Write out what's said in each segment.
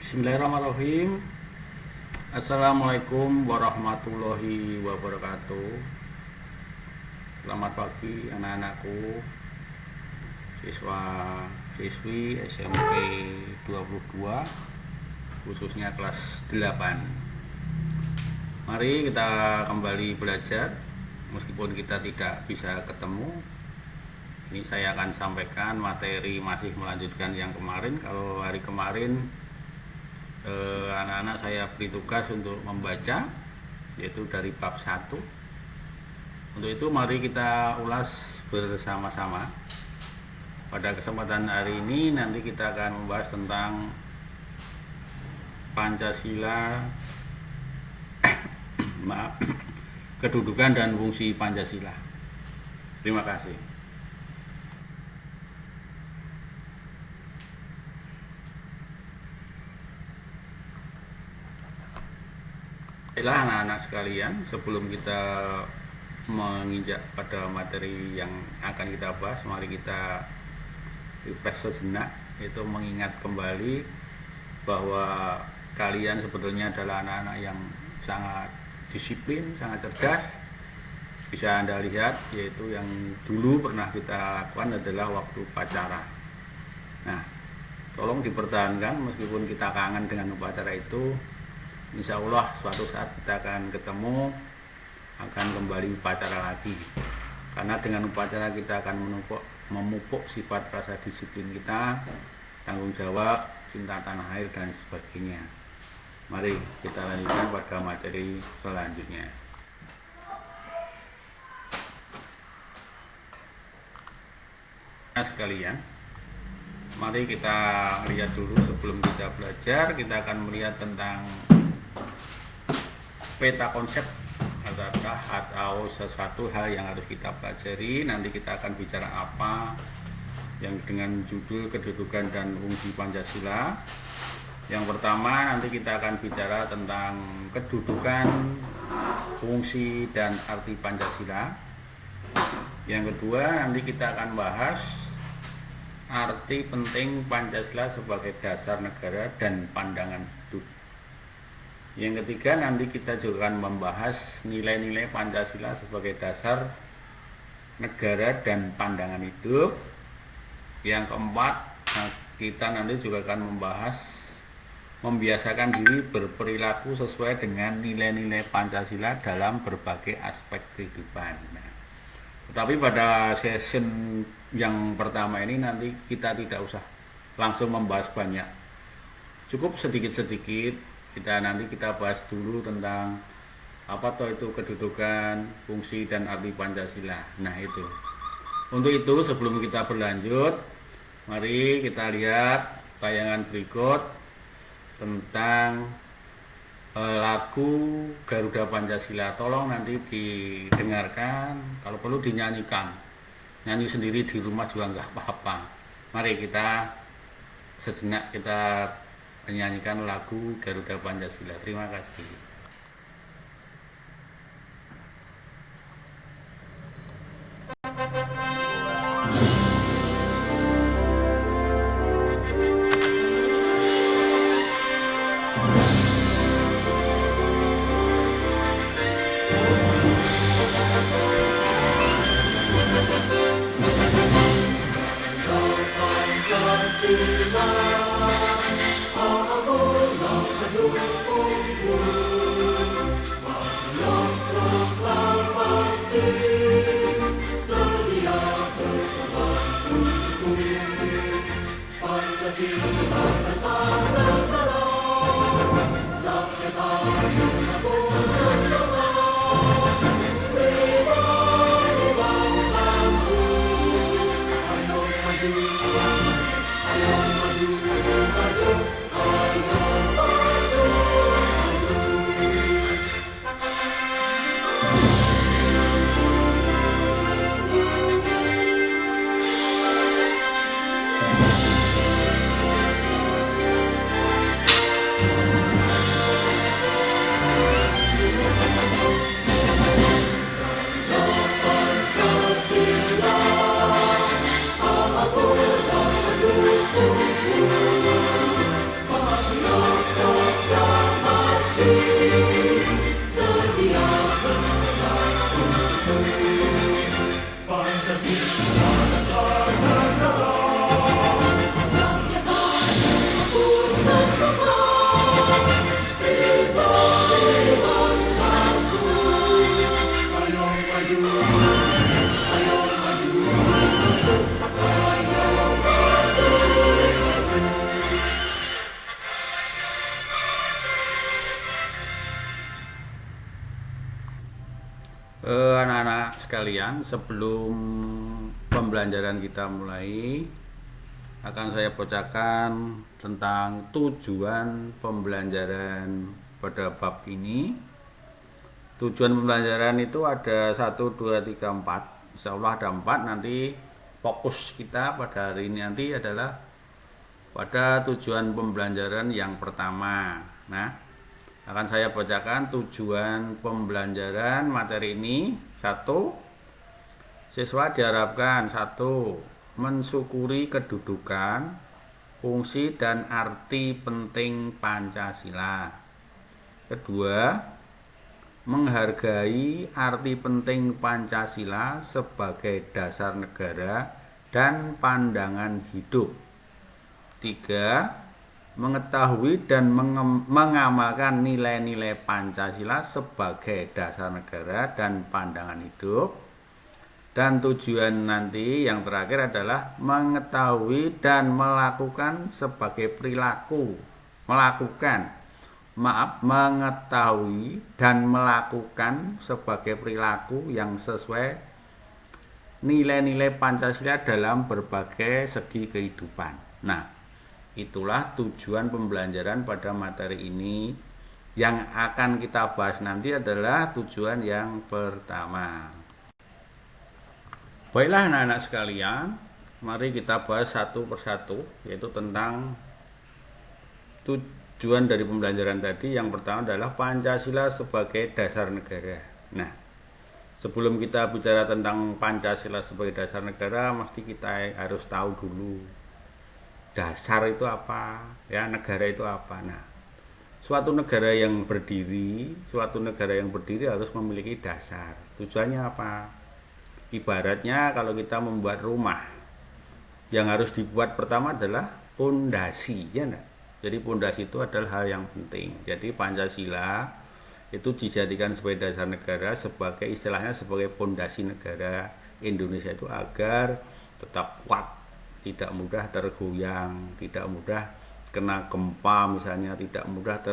Bismillahirrahmanirrahim. Assalamualaikum warahmatullahi wabarakatuh. Selamat pagi anak-anakku, siswa siswi SMP 22, khususnya kelas 8. Mari kita kembali belajar. Meskipun kita tidak bisa ketemu, ini saya akan sampaikan materi, masih melanjutkan yang kemarin. Kalau hari kemarin anak-anak saya beri tugas untuk membaca, yaitu dari bab 1. Untuk itu mari kita ulas bersama-sama. Pada kesempatan hari ini nanti kita akan membahas tentang Pancasila, kedudukan dan fungsi Pancasila. Terima kasih. Baiklah anak-anak sekalian, sebelum kita menginjak pada materi yang akan kita bahas, mari kita refresh sejenak, yaitu mengingat kembali bahwa kalian sebetulnya adalah anak-anak yang sangat disiplin, sangat cerdas. Bisa Anda lihat, yaitu yang dulu pernah kita lakukan adalah waktu upacara. Nah, tolong dipertahankan meskipun kita kangen dengan upacara itu. Insya Allah suatu saat kita akan ketemu, akan kembali upacara lagi. Karena dengan upacara kita akan memupuk sifat rasa disiplin kita, tanggung jawab, cinta tanah air, dan sebagainya. Mari kita lanjutkan pada materi selanjutnya. Nah sekalian, mari kita lihat dulu sebelum kita belajar. Kita akan melihat tentang peta konsep atau sesuatu hal yang harus kita pelajari. Nanti kita akan bicara apa yang dengan judul kedudukan dan fungsi Pancasila. Yang pertama nanti kita akan bicara tentang kedudukan, fungsi, dan arti Pancasila. Yang kedua nanti kita akan bahas arti penting Pancasila sebagai dasar negara dan pandangan hidup. Yang ketiga nanti kita juga akan membahas nilai-nilai Pancasila sebagai dasar negara dan pandangan hidup. Yang keempat, kita nanti juga akan membahas membiasakan diri berperilaku sesuai dengan nilai-nilai Pancasila dalam berbagai aspek kehidupan. Tetapi pada session yang pertama ini nanti kita tidak usah langsung membahas banyak, cukup sedikit-sedikit. Kita bahas dulu tentang apa itu kedudukan, fungsi, dan arti Pancasila. Nah itu. Untuk itu sebelum kita berlanjut, mari kita lihat tayangan berikut tentang lagu Garuda Pancasila. Tolong nanti didengarkan, kalau perlu dinyanyikan. Nyanyi sendiri di rumah juga nggak apa-apa. Mari kita sejenak kita menyanyikan lagu Garuda Pancasila. Terima kasih. sekalian, sebelum pembelajaran kita mulai, akan saya bacakan tentang tujuan pembelajaran pada bab ini. Tujuan pembelajaran itu ada 1, 2, 3, 4. Insya Allah ada 4. Nanti fokus kita pada hari ini nanti adalah pada tujuan pembelajaran yang pertama. Nah, akan saya bacakan tujuan pembelajaran materi ini. 1. Siswa diharapkan 1. Mensyukuri kedudukan, fungsi dan arti penting Pancasila. 2. Menghargai arti penting Pancasila sebagai dasar negara dan pandangan hidup. 3. Mengetahui dan mengamalkan nilai-nilai Pancasila sebagai dasar negara dan pandangan hidup. Dan tujuan nanti yang terakhir adalah mengetahui dan melakukan sebagai perilaku. Mengetahui dan melakukan sebagai perilaku yang sesuai nilai-nilai Pancasila dalam berbagai segi kehidupan. Nah, itulah tujuan pembelajaran pada materi ini. Yang akan kita bahas nanti adalah tujuan yang pertama. Baiklah anak-anak sekalian, mari kita bahas satu persatu, yaitu tentang tujuan dari pembelajaran tadi. Yang pertama adalah Pancasila sebagai dasar negara. Nah, sebelum kita bicara tentang Pancasila sebagai dasar negara, mesti kita harus tahu dulu dasar itu apa, ya, negara itu apa. Nah, suatu negara yang berdiri harus memiliki dasar. Tujuannya apa? Ibaratnya kalau kita membuat rumah, yang harus dibuat pertama adalah pondasi, ya enggak? Jadi pondasi itu adalah hal yang penting. Jadi Pancasila itu dijadikan sebagai dasar negara, sebagai istilahnya sebagai pondasi negara Indonesia itu agar tetap kuat, tidak mudah tergoyang, tidak mudah kena gempa misalnya, tidak mudah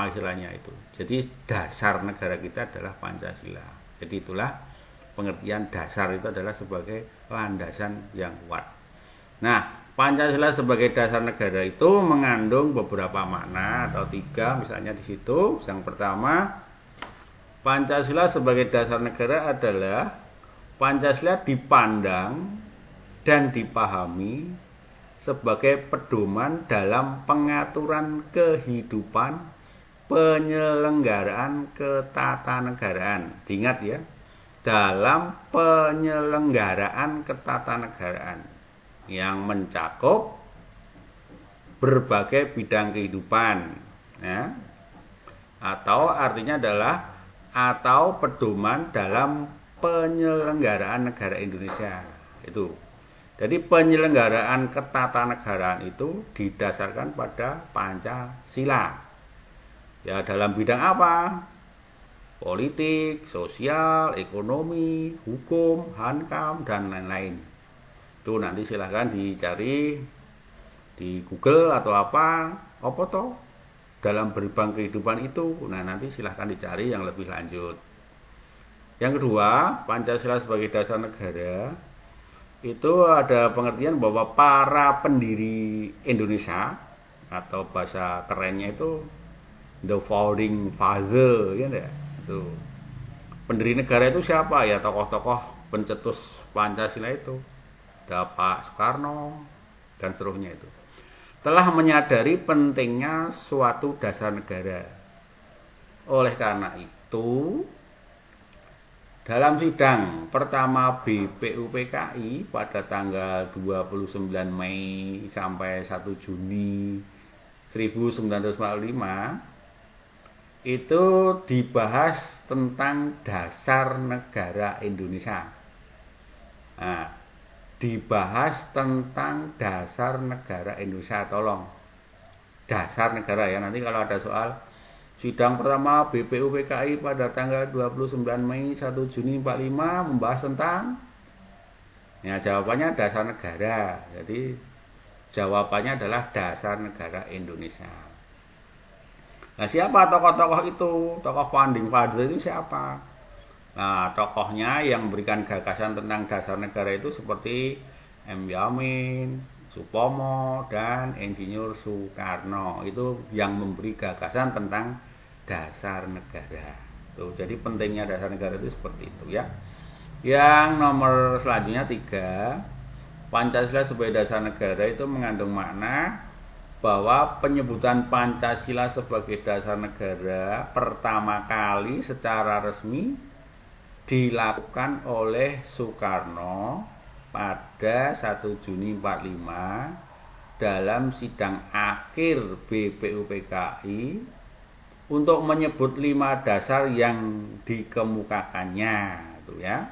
istilahnya itu. Jadi dasar negara kita adalah Pancasila. Jadi itulah pengertian dasar, itu adalah sebagai landasan yang kuat. Nah, Pancasila sebagai dasar negara itu mengandung beberapa makna atau 3 misalnya di situ. Yang pertama, Pancasila sebagai dasar negara adalah Pancasila dipandang dan dipahami sebagai pedoman dalam pengaturan kehidupan, penyelenggaraan ketatanegaraan. Diingat ya, dalam penyelenggaraan ketatanegaraan yang mencakup berbagai bidang kehidupan, ya. Atau artinya adalah atau pedoman dalam penyelenggaraan negara Indonesia itu. Jadi penyelenggaraan ketatanegaraan itu didasarkan pada Pancasila. Ya, dalam bidang apa? Politik, sosial, ekonomi, hukum, hankam, dan lain-lain. Itu nanti silahkan dicari di Google atau apa toh dalam berbagai kehidupan itu. Nah, nanti silahkan dicari yang lebih lanjut. Yang kedua, Pancasila sebagai dasar negara itu ada pengertian bahwa para pendiri Indonesia, atau bahasa kerennya itu the founding father, ya enggak? Itu pendiri negara itu siapa? Ya, tokoh-tokoh pencetus Pancasila itu. Ada Pak Soekarno dan seterusnya itu. Telah menyadari pentingnya suatu dasar negara. Oleh karena itu, dalam sidang pertama BPUPKI pada tanggal 29 Mei sampai 1 Juni 1945 itu dibahas tentang dasar negara Indonesia. Nah, dibahas tentang dasar negara Indonesia, tolong. Dasar negara ya, nanti kalau ada soal sidang pertama BPUPKI pada tanggal 29 Mei 1 Juni 45 membahas tentang, ya, jawabannya dasar negara. Jadi jawabannya adalah dasar negara Indonesia. Nah, siapa tokoh-tokoh itu? Tokoh founding father itu siapa? Nah, tokohnya yang memberikan gagasan tentang dasar negara itu seperti M. Yamin, Supomo, dan Insinyur Soekarno. Itu yang memberi gagasan tentang dasar negara. Tuh, jadi pentingnya dasar negara itu seperti itu ya. Yang nomor selanjutnya 3, Pancasila sebagai dasar negara itu mengandung makna bahwa penyebutan Pancasila sebagai dasar negara pertama kali secara resmi dilakukan oleh Soekarno pada 1 Juni 45 dalam sidang akhir BPUPKI untuk menyebut 5 dasar yang dikemukakannya itu ya.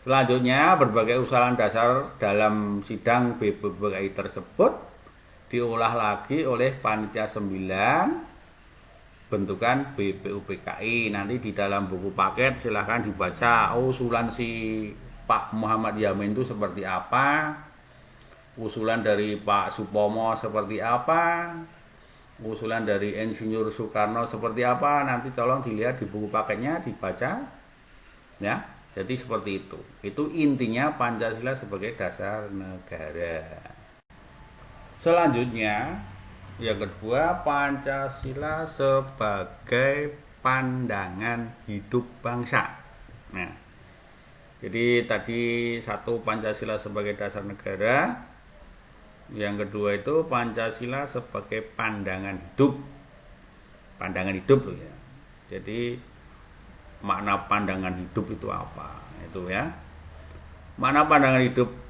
Selanjutnya berbagai usulan dasar dalam sidang BPUPKI tersebut diolah lagi oleh panitia 9 bentukan BPUPKI. Nanti di dalam buku paket silahkan dibaca usulan si Pak Muhammad Yamin itu seperti apa, usulan dari Pak Supomo seperti apa, usulan dari Insinyur Soekarno seperti apa. Nanti tolong dilihat di buku paketnya, dibaca ya. Jadi seperti itu intinya Pancasila sebagai dasar negara. Selanjutnya yang kedua, Pancasila sebagai pandangan hidup bangsa. Nah, jadi tadi 1 Pancasila sebagai dasar negara, yang kedua itu Pancasila sebagai pandangan hidup. Pandangan hidup loh ya. Jadi makna pandangan hidup itu apa? Itu ya. Makna pandangan hidup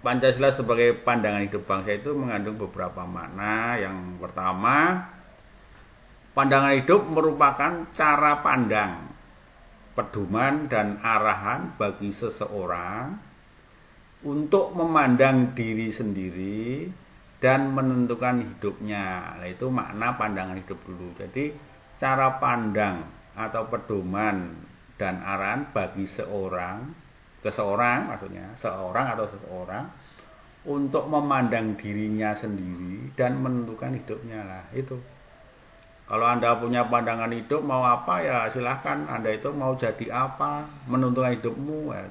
Pancasila sebagai pandangan hidup bangsa itu mengandung beberapa makna. Yang pertama, pandangan hidup merupakan cara pandang, pedoman dan arahan bagi seseorang untuk memandang diri sendiri dan menentukan hidupnya. Nah, itu makna pandangan hidup dulu. Jadi cara pandang atau pedoman dan arahan bagi seseorang maksudnya, seorang atau seseorang untuk memandang dirinya sendiri dan menentukan hidupnya lah itu. Kalau Anda punya pandangan hidup mau apa ya silahkan, Anda itu mau jadi apa, menentukan hidupmu ya.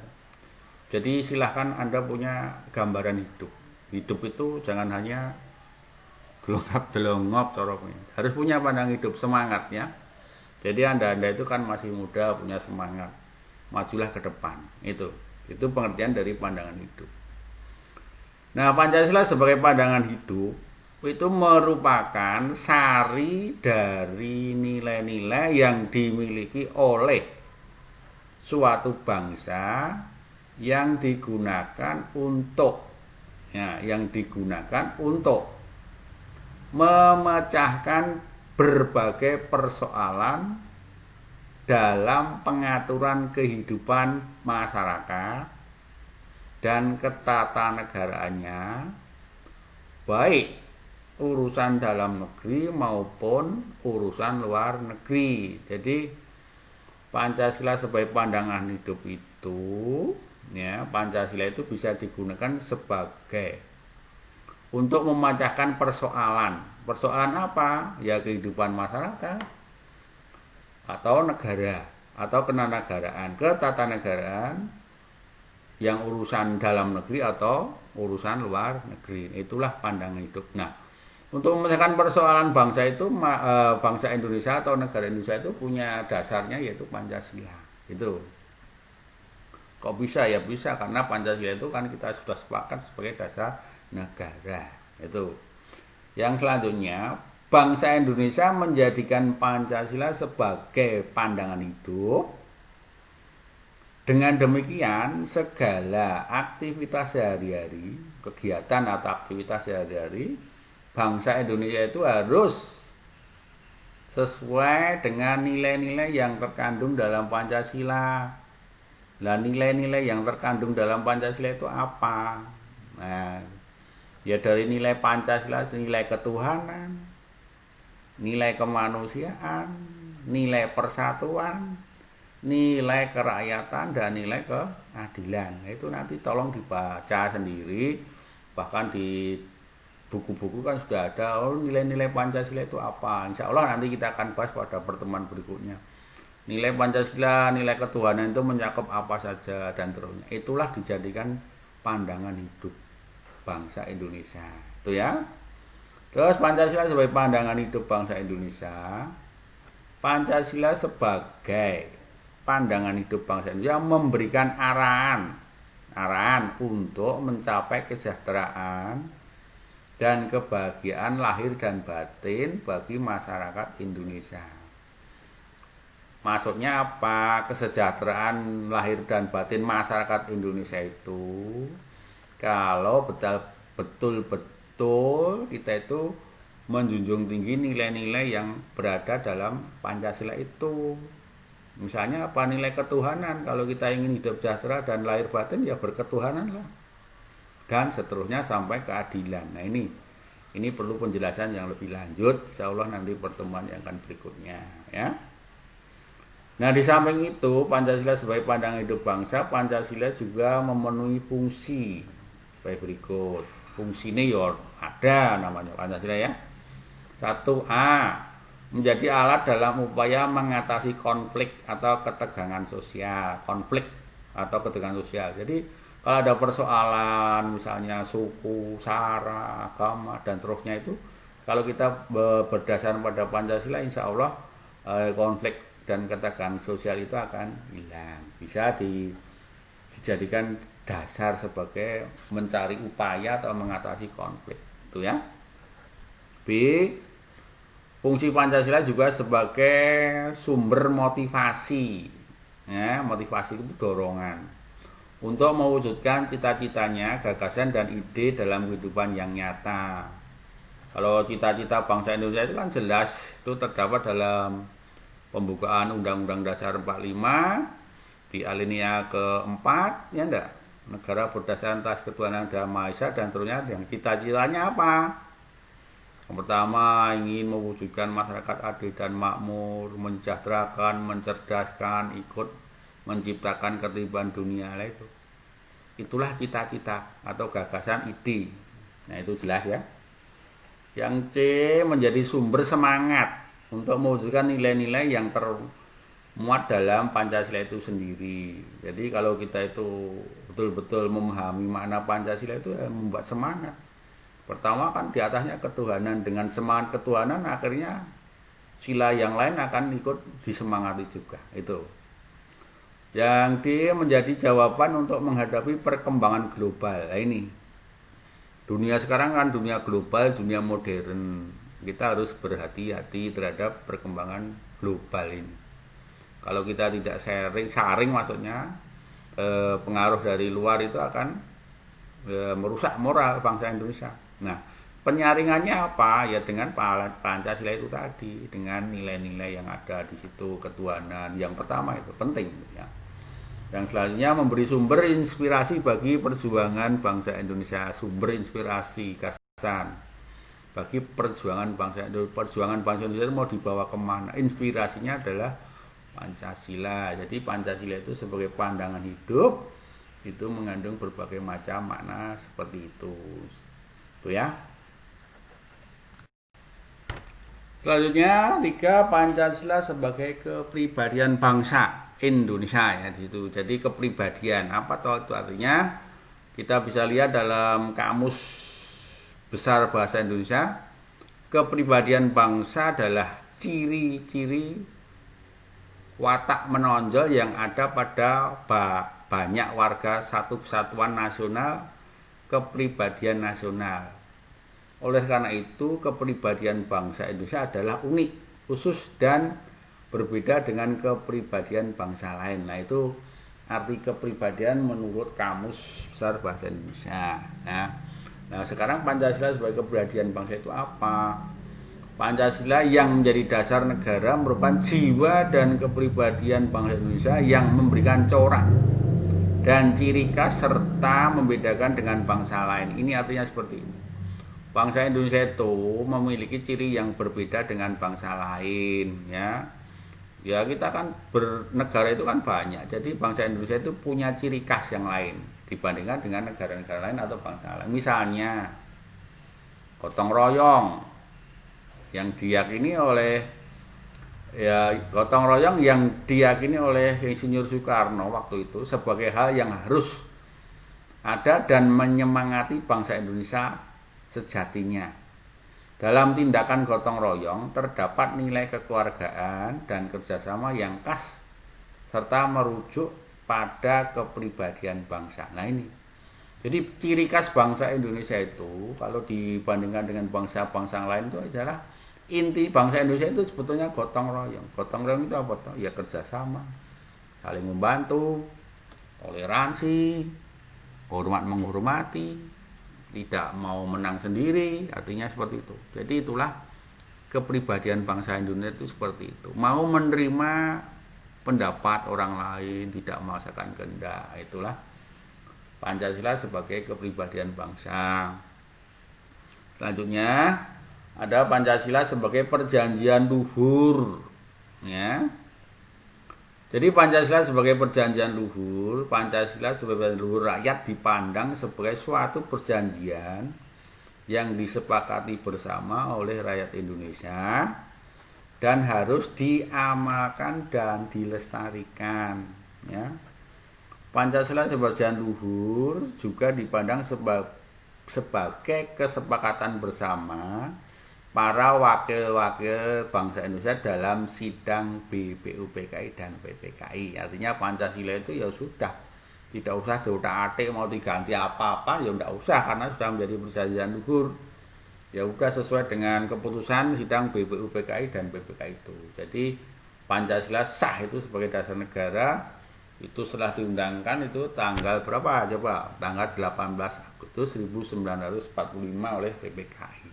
Jadi silahkan Anda punya gambaran hidup. Hidup itu jangan hanya delongap harus punya pandangan hidup, semangat ya. Jadi anda itu kan masih muda, punya semangat, majulah ke depan. Itu pengertian dari pandangan hidup. Nah, Pancasila sebagai pandangan hidup itu merupakan sari dari nilai-nilai yang dimiliki oleh suatu bangsa yang digunakan untuk memecahkan berbagai persoalan dalam pengaturan kehidupan masyarakat dan ketatanegaraannya, baik urusan dalam negeri maupun urusan luar negeri. Jadi Pancasila sebagai pandangan hidup itu ya, Pancasila itu bisa digunakan sebagai untuk memecahkan persoalan. Persoalan apa? Ya kehidupan masyarakat atau negara atau ketatanegaraan yang urusan dalam negeri atau urusan luar negeri. Itulah pandangan hidup. Nah, untuk memecahkan persoalan bangsa itu, bangsa Indonesia atau negara Indonesia itu punya dasarnya yaitu Pancasila. Itu. Kok bisa? Ya bisa karena Pancasila itu kan kita sudah sepakat sebagai dasar negara. Itu. Yang selanjutnya, bangsa Indonesia menjadikan Pancasila sebagai pandangan hidup. Dengan demikian, segala aktivitas sehari-hari, kegiatan atau aktivitas sehari-hari, bangsa Indonesia itu harus sesuai dengan nilai-nilai yang terkandung dalam Pancasila. Nah, nilai-nilai yang terkandung dalam Pancasila itu apa? Nah, ya dari nilai Pancasila, nilai ketuhanan, nilai kemanusiaan, nilai persatuan, nilai kerakyatan, dan nilai keadilan. Itu nanti tolong dibaca sendiri. Bahkan di buku-buku kan sudah ada nilai-nilai Pancasila itu apa. Insya Allah nanti kita akan bahas pada pertemuan berikutnya. Nilai Pancasila, nilai ketuhanan itu mencakup apa saja dan terusnya. Itulah dijadikan pandangan hidup bangsa Indonesia. Itu ya. Terus Pancasila sebagai pandangan hidup bangsa Indonesia. Pancasila sebagai pandangan hidup bangsa Indonesia memberikan arahan untuk mencapai kesejahteraan dan kebahagiaan lahir dan batin bagi masyarakat Indonesia. Maksudnya apa? Kesejahteraan lahir dan batin masyarakat Indonesia itu kalau betul-betul kita itu menjunjung tinggi nilai-nilai yang berada dalam Pancasila itu. Misalnya apa? Nilai ketuhanan. Kalau kita ingin hidup sejahtera dan lahir batin ya berketuhanan lah. Dan seterusnya sampai keadilan. Nah ini perlu penjelasan yang lebih lanjut. Insya Allah nanti pertemuan yang akan berikutnya ya. Nah di samping itu Pancasila sebagai pandangan hidup bangsa, Pancasila juga memenuhi fungsi sebagai berikut. Fungsinya ya ada namanya Pancasila ya. 1A, menjadi alat dalam upaya mengatasi konflik atau ketegangan sosial. Konflik atau ketegangan sosial. Jadi kalau ada persoalan misalnya suku, sara, agama dan terusnya itu, kalau kita berdasar pada Pancasila insya Allah konflik dan ketegangan sosial itu akan hilang. Bisa dijadikan dasar sebagai mencari upaya atau mengatasi konflik. Itu ya. B. Fungsi Pancasila juga sebagai sumber motivasi. Ya, motivasi itu dorongan untuk mewujudkan cita-citanya, gagasan dan ide dalam kehidupan yang nyata. Kalau cita-cita bangsa Indonesia itu kan jelas itu terdapat dalam pembukaan Undang-Undang Dasar 45 di alinea keempat, ya enggak? Negara berdasarkan atas ketuhanan dan Maha Esa dan terusnya. Yang cita-citanya apa? Yang pertama ingin mewujudkan masyarakat adil dan makmur, mensejahterakan, mencerdaskan, ikut menciptakan ketertiban dunia lah itu. Itulah cita-cita atau gagasan ide. Nah itu jelas ya. Yang C menjadi sumber semangat untuk mewujudkan nilai-nilai yang termuat dalam Pancasila itu sendiri. Jadi kalau kita itu betul-betul memahami makna Pancasila itu membuat semangat. Pertama kan di atasnya ketuhanan, dengan semangat ketuhanan akhirnya sila yang lain akan ikut disemangati juga. Itu. Yang D menjadi jawaban untuk menghadapi perkembangan global. Nah ini. Dunia sekarang kan dunia global, dunia modern. Kita harus berhati-hati terhadap perkembangan global ini. Kalau kita tidak saring maksudnya pengaruh dari luar itu akan merusak moral bangsa Indonesia. Nah, penyaringannya apa? Ya dengan Pancasila itu tadi, dengan nilai-nilai yang ada di situ, ketuhanan. Yang pertama itu penting ya. Yang selanjutnya memberi sumber inspirasi bagi perjuangan bangsa Indonesia, sumber inspirasi gagasan bagi perjuangan bangsa Indonesia mau dibawa kemana? Inspirasinya adalah Pancasila. Jadi Pancasila itu sebagai pandangan hidup itu mengandung berbagai macam makna seperti itu. Tuh ya. Selanjutnya 3, Pancasila sebagai kepribadian bangsa Indonesia ya di situ. Jadi kepribadian apa toh itu artinya? Kita bisa lihat dalam kamus besar bahasa Indonesia, kepribadian bangsa adalah ciri-ciri watak menonjol yang ada pada banyak warga satu kesatuan nasional, kepribadian nasional. Oleh karena itu, kepribadian bangsa Indonesia adalah unik, khusus dan berbeda dengan kepribadian bangsa lain. Nah, itu arti kepribadian menurut Kamus Besar Bahasa Indonesia. Nah, sekarang Pancasila sebagai kepribadian bangsa itu apa? Pancasila yang menjadi dasar negara merupakan jiwa dan kepribadian bangsa Indonesia yang memberikan corak dan ciri khas serta membedakan dengan bangsa lain. Ini artinya seperti ini. Bangsa Indonesia itu memiliki ciri yang berbeda dengan bangsa lain ya. Ya kita kan bernegara itu kan banyak. Jadi bangsa Indonesia itu punya ciri khas yang lain dibandingkan dengan negara-negara lain atau bangsa lain. Misalnya gotong royong yang diyakini oleh Ya, gotong royong yang diyakini oleh Insinyur Soekarno waktu itu sebagai hal yang harus ada dan menyemangati bangsa Indonesia sejatinya. Dalam tindakan gotong royong terdapat nilai kekeluargaan dan kerjasama yang khas serta merujuk pada kepribadian bangsa. Nah ini, jadi ciri khas bangsa Indonesia itu kalau dibandingkan dengan bangsa-bangsa lain itu adalah inti bangsa Indonesia itu sebetulnya gotong royong. Gotong royong itu apa toh? Ya kerjasama, saling membantu, toleransi, hormat menghormati, tidak mau menang sendiri, artinya seperti itu. Jadi itulah kepribadian bangsa Indonesia itu seperti itu. Mau menerima pendapat orang lain, tidak memaksakan kehendak. Itulah Pancasila sebagai kepribadian bangsa. Selanjutnya ada Pancasila sebagai perjanjian luhur, ya. Jadi Pancasila sebagai perjanjian luhur, Pancasila sebagai luhur rakyat dipandang sebagai suatu perjanjian yang disepakati bersama oleh rakyat Indonesia dan harus diamalkan dan dilestarikan, ya. Pancasila sebagai perjanjian luhur juga dipandang sebagai kesepakatan bersama para wakil-wakil bangsa Indonesia dalam sidang BPUPKI dan PPKI. Artinya Pancasila itu ya sudah, tidak usah diutak-atik mau diganti apa-apa, ya tidak usah karena sudah menjadi perjanjian luhur. Ya udah sesuai dengan keputusan sidang BPUPKI dan PPKI itu. Jadi Pancasila sah itu sebagai dasar negara itu setelah diundangkan itu tanggal berapa coba? Tanggal 18 Agustus 1945 oleh PPKI.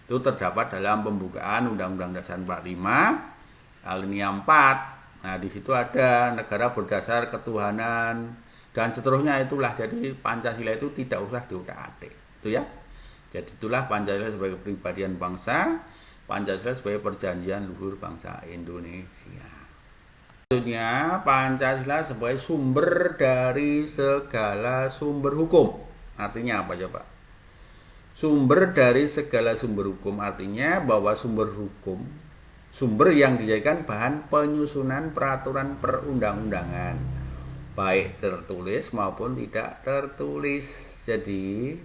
Itu terdapat dalam pembukaan Undang-Undang Dasar 45 alinea 4. Nah, di situ ada negara berdasar ketuhanan dan seterusnya itulah. Jadi Pancasila itu tidak usah diutak-atik. Itu ya. Jadi itulah Pancasila sebagai kepribadian bangsa, Pancasila sebagai perjanjian luhur bangsa Indonesia. Selanjutnya Pancasila sebagai sumber dari segala sumber hukum. Artinya apa coba? Sumber dari segala sumber hukum artinya bahwa sumber hukum, sumber yang dijadikan bahan penyusunan peraturan perundang-undangan, baik tertulis maupun tidak tertulis. Jadi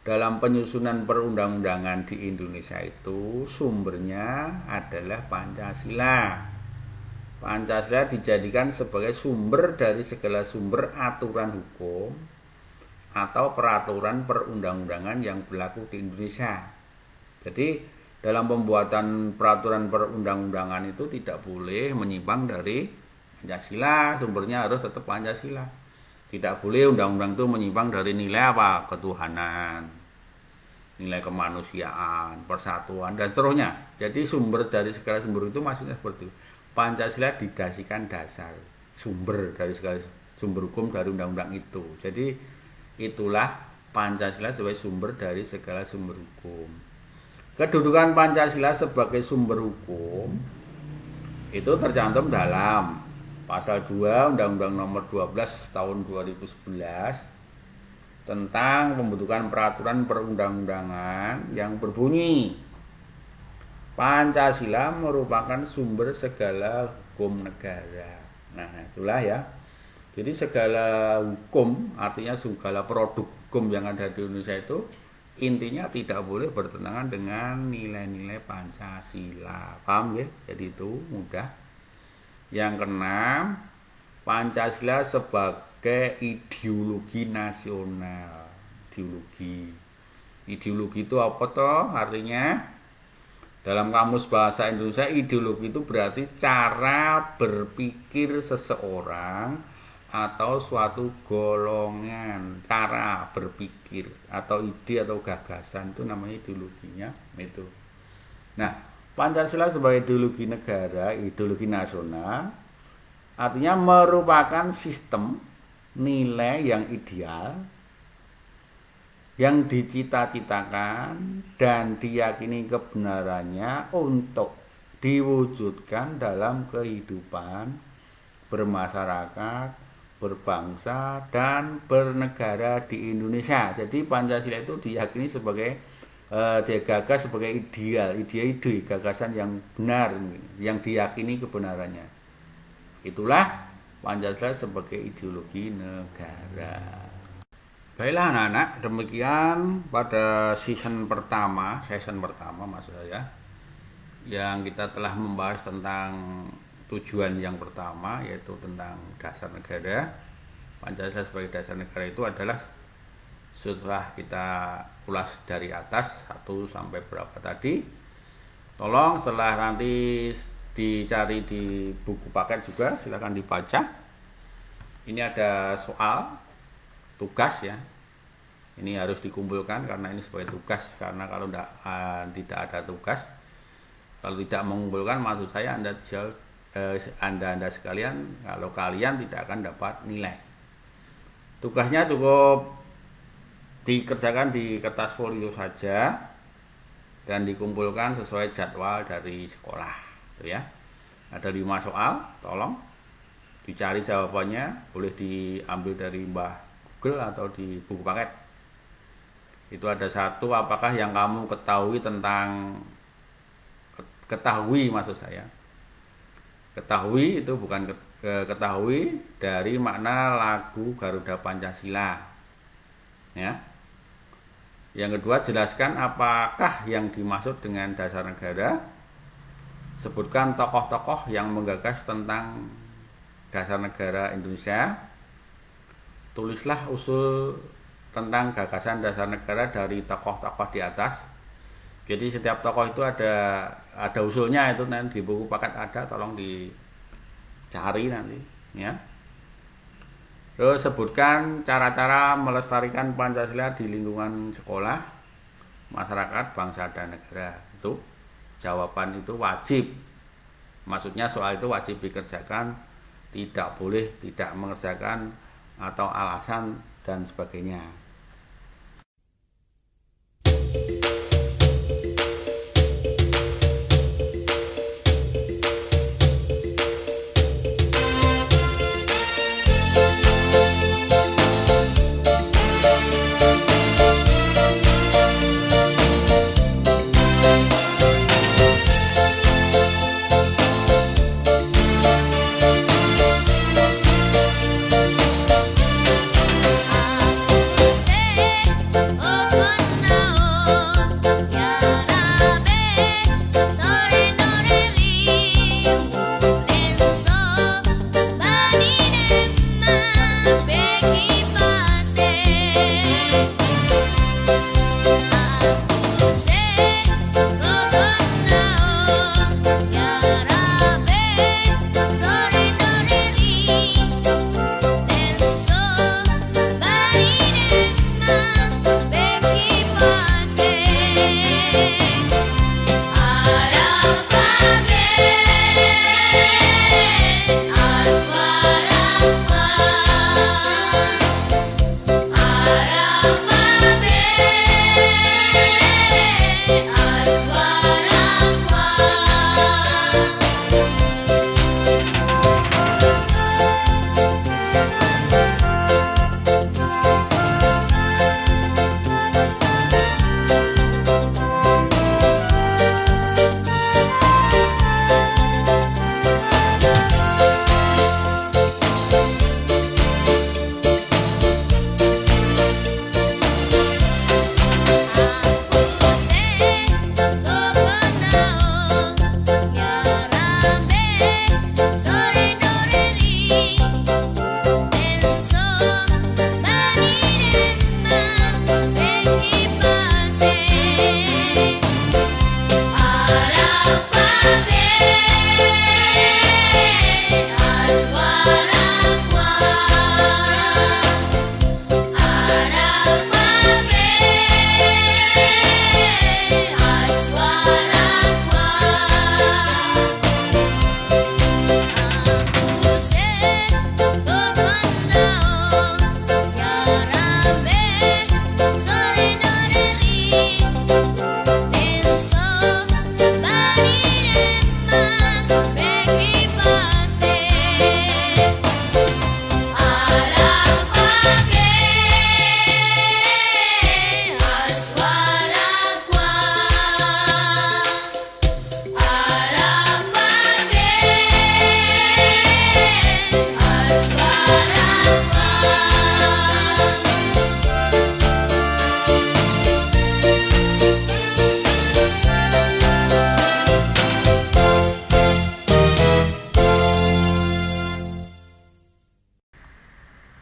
dalam penyusunan perundang-undangan di Indonesia itu sumbernya adalah Pancasila. Pancasila dijadikan sebagai sumber dari segala sumber aturan hukum atau peraturan perundang-undangan yang berlaku di Indonesia. Jadi dalam pembuatan peraturan perundang-undangan itu tidak boleh menyimpang dari Pancasila, sumbernya harus tetap Pancasila. Tidak boleh undang-undang itu menyimpang dari nilai apa? Ketuhanan, nilai kemanusiaan, persatuan dan seterusnya. Jadi sumber dari segala sumber itu maksudnya seperti itu. Pancasila didasarkan dasar sumber dari segala sumber hukum dari undang-undang itu. Jadi itulah Pancasila sebagai sumber dari segala sumber hukum. Kedudukan Pancasila sebagai sumber hukum itu tercantum dalam pasal 2 Undang-Undang Nomor 12 tahun 2011 tentang pembentukan peraturan perundang-undangan yang berbunyi Pancasila merupakan sumber segala hukum negara. Nah, itulah ya. Jadi segala hukum, artinya segala produk hukum yang ada di Indonesia itu intinya tidak boleh bertentangan dengan nilai-nilai Pancasila. Paham ya? Jadi itu mudah. Yang keenam, Pancasila sebagai ideologi nasional. Ideologi itu apa toh? Artinya dalam kamus bahasa Indonesia ideologi itu berarti cara berpikir seseorang atau suatu golongan, cara berpikir atau ide atau gagasan itu namanya ideologinya itu. Nah, Pancasila sebagai ideologi negara, ideologi nasional artinya merupakan sistem nilai yang ideal yang dicita-citakan dan diyakini kebenarannya untuk diwujudkan dalam kehidupan bermasyarakat, berbangsa dan bernegara di Indonesia. Jadi Pancasila itu diyakini sebagai digagas sebagai ide, gagasan yang benar, yang diyakini kebenarannya. Itulah Pancasila sebagai ideologi negara. Baiklah anak-anak, demikian pada sesi pertama maksud saya, yang kita telah membahas tentang tujuan yang pertama, yaitu tentang dasar negara. Pancasila sebagai dasar negara itu adalah setelah kita ulas dari atas 1 sampai berapa tadi, tolong setelah nanti dicari di buku paket juga, silakan dibaca. Ini ada soal tugas ya, ini harus dikumpulkan karena ini sebagai tugas, karena kalau tidak ada tugas, kalau tidak mengumpulkan, maksud saya anda sekalian, kalau kalian tidak akan dapat nilai. Tugasnya cukup dikerjakan di kertas folio saja dan dikumpulkan sesuai jadwal dari sekolah, ya. Ada 5 soal, tolong dicari jawabannya, boleh diambil dari Mbah Google atau di buku paket. Itu ada 1, apakah yang kamu ketahui maksud saya. Ketahui itu bukan ketahui dari makna lagu Garuda Pancasila. Ya. Yang kedua, jelaskan apakah yang dimaksud dengan dasar negara. Sebutkan tokoh-tokoh yang menggagas tentang dasar negara Indonesia. Tulislah usul tentang gagasan dasar negara dari tokoh-tokoh di atas. Jadi setiap tokoh itu ada usulnya, itu nanti di buku paket ada, tolong dicari nanti, ya. Terus sebutkan cara-cara melestarikan Pancasila di lingkungan sekolah, masyarakat, bangsa, dan negara. Itu jawaban itu wajib. Maksudnya soal itu wajib dikerjakan, tidak boleh tidak mengerjakan atau alasan dan sebagainya.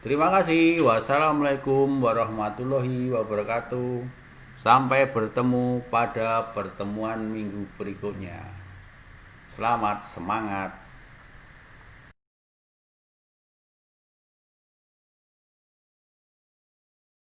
Terima kasih. Wassalamualaikum warahmatullahi wabarakatuh. Sampai bertemu pada pertemuan minggu berikutnya. Selamat semangat.